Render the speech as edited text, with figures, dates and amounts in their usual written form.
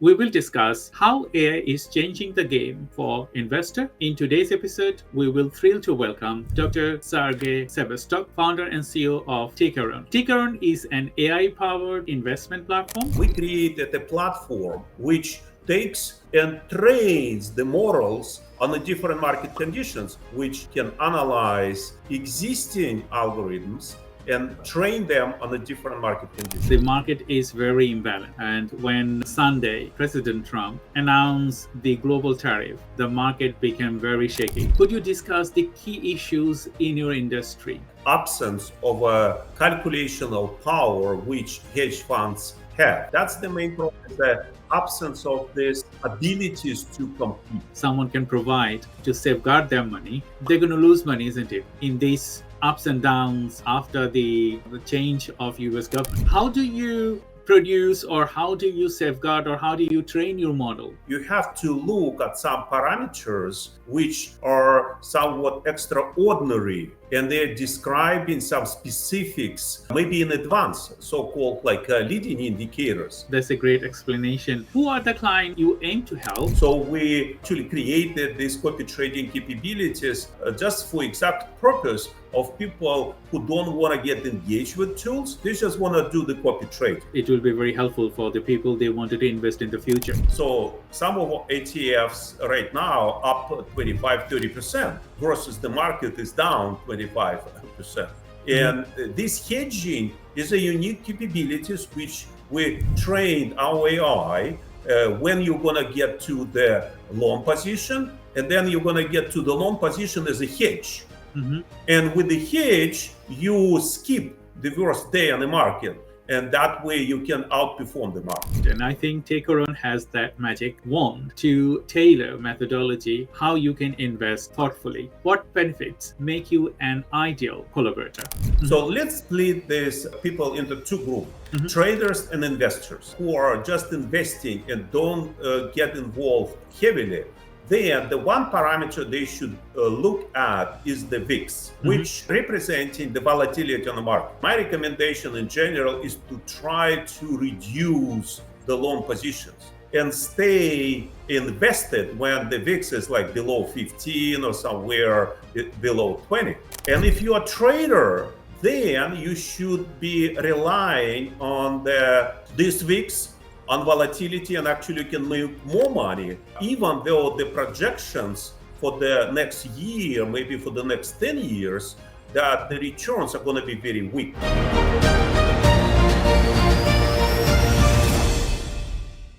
We will discuss how AI is changing the game for investor. In today's episode, we will thrill to welcome Dr. Sergey Sevastov, founder and CEO of Tickerern. Tickerern is an AI-powered investment platform. We created a platform which takes and trains the models on the different market conditions, which can analyze existing algorithms and train them on the different market conditions. The market is very imbalanced, and when Sunday President Trump announced the global tariff, the market became very shaky. Could you discuss the key issues in your industry? Absence of a calculational power which hedge funds have. That's the main problem, the absence of these abilities to compete. Someone can provide to safeguard their money. They're going to lose money, isn't it? In these ups and downs after the change of US government. How do you produce, or how do you safeguard, or how do you train your model? You have to look at some parameters which are somewhat extraordinary, and they're describing some specifics, maybe in advance, so-called leading indicators. That's a great explanation. Who are the clients you aim to help? So we actually created these copy trading capabilities just for exact purpose of people who don't want to get engaged with tools. They just want to do the copy trade. It will be very helpful for the people they wanted to invest in the future. So some of our ETFs right now up 25-30% versus the market is down 25%. And this hedging is a unique capabilities which we trained our AI when you're going to get to the long position, and then you're going to get to the long position as a hedge. And with the hedge, you skip the worst day on the market, and that way you can outperform the market. And I think Tickerern has that magic wand to tailor methodology how you can invest thoughtfully. What benefits make you an ideal collaborator? So let's split these people into two groups, traders and investors who are just investing and don't get involved heavily. Then the one parameter they should look at is the VIX, which representing the volatility on the market. My recommendation in general is to try to reduce the long positions and stay invested when the VIX is like below 15 or somewhere below 20. And if you're a trader, then you should be relying on this VIX on volatility, and actually you can make more money, even though the projections for the next year, maybe for the next 10 years, that the returns are going to be very weak.